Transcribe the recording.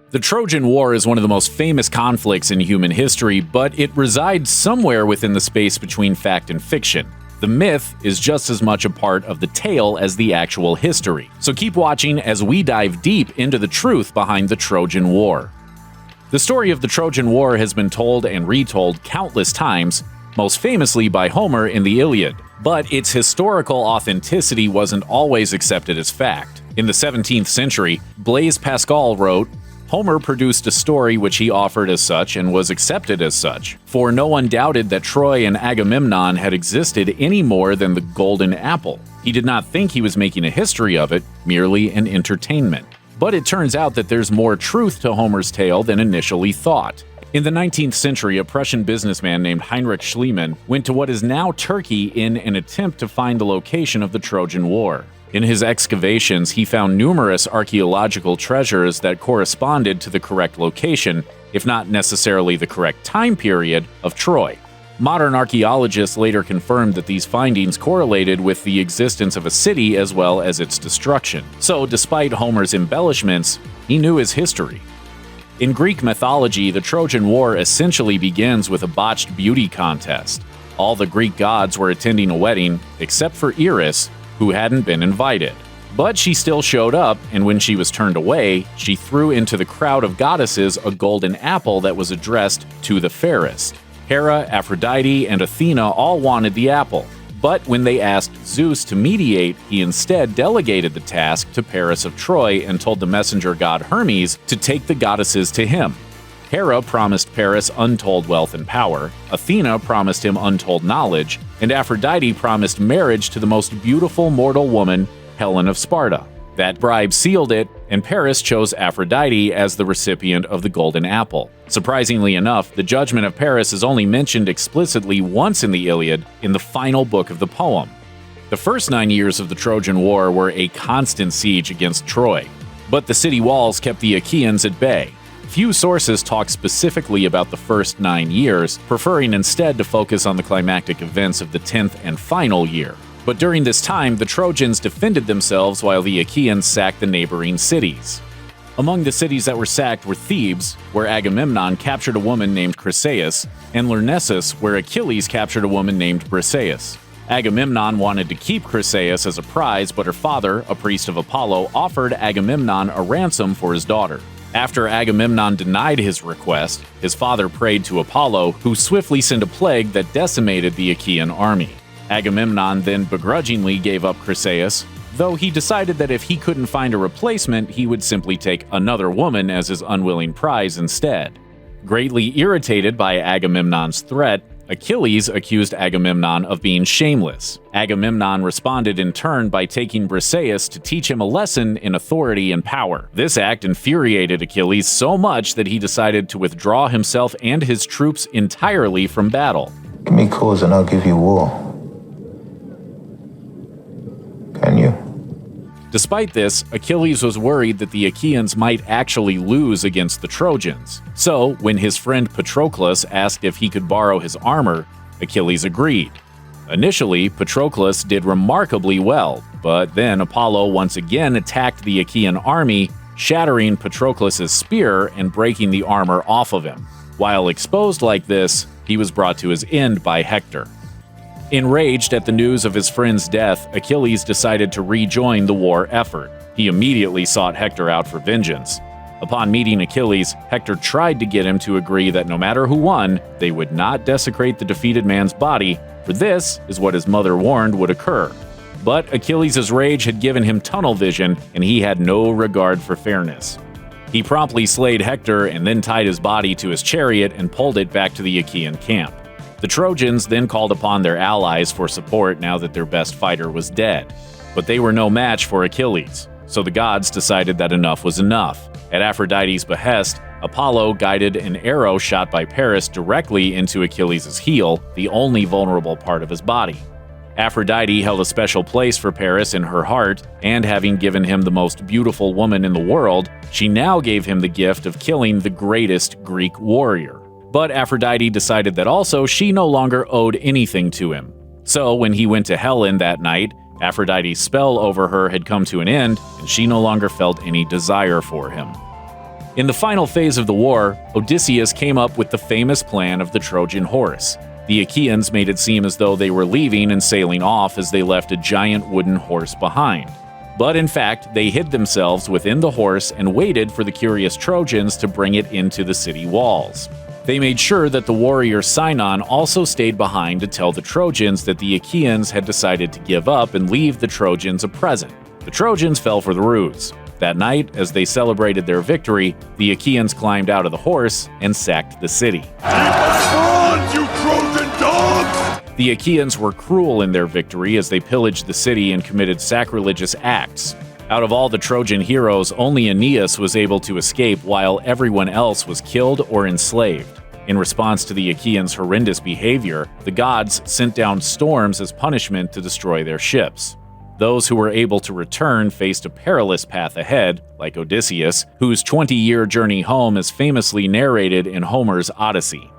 The Trojan War is one of the most famous conflicts in human history, but it resides somewhere within the space between fact and fiction. The myth is just as much a part of the tale as the actual history. So keep watching as we dive deep into the truth behind the Trojan War. The story of the Trojan War has been told and retold countless times, most famously by Homer in the Iliad. But its historical authenticity wasn't always accepted as fact. In the 17th century, Blaise Pascal wrote, "Homer produced a story which he offered as such and was accepted as such, for no one doubted that Troy and Agamemnon had existed any more than the golden apple. He did not think he was making a history of it, merely an entertainment." But it turns out that there's more truth to Homer's tale than initially thought. In the 19th century, a Prussian businessman named Heinrich Schliemann went to what is now Turkey in an attempt to find the location of the Trojan War. In his excavations, he found numerous archaeological treasures that corresponded to the correct location, if not necessarily the correct time period, of Troy. Modern archaeologists later confirmed that these findings correlated with the existence of a city as well as its destruction. So, despite Homer's embellishments, he knew his history. In Greek mythology, the Trojan War essentially begins with a botched beauty contest. All the Greek gods were attending a wedding, except for Eris, who hadn't been invited. But she still showed up, and when she was turned away, she threw into the crowd of goddesses a golden apple that was addressed to the fairest. Hera, Aphrodite, and Athena all wanted the apple. But when they asked Zeus to mediate, he instead delegated the task to Paris of Troy and told the messenger god Hermes to take the goddesses to him. Hera promised Paris untold wealth and power, Athena promised him untold knowledge, and Aphrodite promised marriage to the most beautiful mortal woman, Helen of Sparta. That bribe sealed it, and Paris chose Aphrodite as the recipient of the golden apple. Surprisingly enough, the judgment of Paris is only mentioned explicitly once in the Iliad, in the final book of the poem. The first 9 years of the Trojan War were a constant siege against Troy, but the city walls kept the Achaeans at bay. Few sources talk specifically about the first 9 years, preferring instead to focus on the climactic events of the 10th and final year. But during this time, the Trojans defended themselves while the Achaeans sacked the neighboring cities. Among the cities that were sacked were Thebes, where Agamemnon captured a woman named Chryseis, and Lyrnessus, where Achilles captured a woman named Briseis. Agamemnon wanted to keep Chryseis as a prize, but her father, a priest of Apollo, offered Agamemnon a ransom for his daughter. After Agamemnon denied his request, his father prayed to Apollo, who swiftly sent a plague that decimated the Achaean army. Agamemnon then begrudgingly gave up Chryseis, though he decided that if he couldn't find a replacement, he would simply take another woman as his unwilling prize instead. Greatly irritated by Agamemnon's threat, Achilles accused Agamemnon of being shameless. Agamemnon responded in turn by taking Briseis to teach him a lesson in authority and power. This act infuriated Achilles so much that he decided to withdraw himself and his troops entirely from battle. Give me cause and I'll give you war. Can you? Despite this, Achilles was worried that the Achaeans might actually lose against the Trojans. So, when his friend Patroclus asked if he could borrow his armor, Achilles agreed. Initially, Patroclus did remarkably well, but then Apollo once again attacked the Achaean army, shattering Patroclus's spear and breaking the armor off of him. While exposed like this, he was brought to his end by Hector. Enraged at the news of his friend's death, Achilles decided to rejoin the war effort. He immediately sought Hector out for vengeance. Upon meeting Achilles, Hector tried to get him to agree that no matter who won, they would not desecrate the defeated man's body, for this is what his mother warned would occur. But Achilles' rage had given him tunnel vision, and he had no regard for fairness. He promptly slayed Hector and then tied his body to his chariot and pulled it back to the Achaean camp. The Trojans then called upon their allies for support now that their best fighter was dead. But they were no match for Achilles, so the gods decided that enough was enough. At Aphrodite's behest, Apollo guided an arrow shot by Paris directly into Achilles' heel, the only vulnerable part of his body. Aphrodite held a special place for Paris in her heart, and having given him the most beautiful woman in the world, she now gave him the gift of killing the greatest Greek warrior. But Aphrodite decided that also she no longer owed anything to him. So when he went to Helen that night, Aphrodite's spell over her had come to an end, and she no longer felt any desire for him. In the final phase of the war, Odysseus came up with the famous plan of the Trojan Horse. The Achaeans made it seem as though they were leaving and sailing off as they left a giant wooden horse behind. But in fact, they hid themselves within the horse and waited for the curious Trojans to bring it into the city walls. They made sure that the warrior Sinon also stayed behind to tell the Trojans that the Achaeans had decided to give up and leave the Trojans a present. The Trojans fell for the ruse. That night, as they celebrated their victory, the Achaeans climbed out of the horse and sacked the city. Keep us on, you Trojan dogs! The Achaeans were cruel in their victory as they pillaged the city and committed sacrilegious acts. Out of all the Trojan heroes, only Aeneas was able to escape while everyone else was killed or enslaved. In response to the Achaeans' horrendous behavior, the gods sent down storms as punishment to destroy their ships. Those who were able to return faced a perilous path ahead, like Odysseus, whose 20-year journey home is famously narrated in Homer's Odyssey.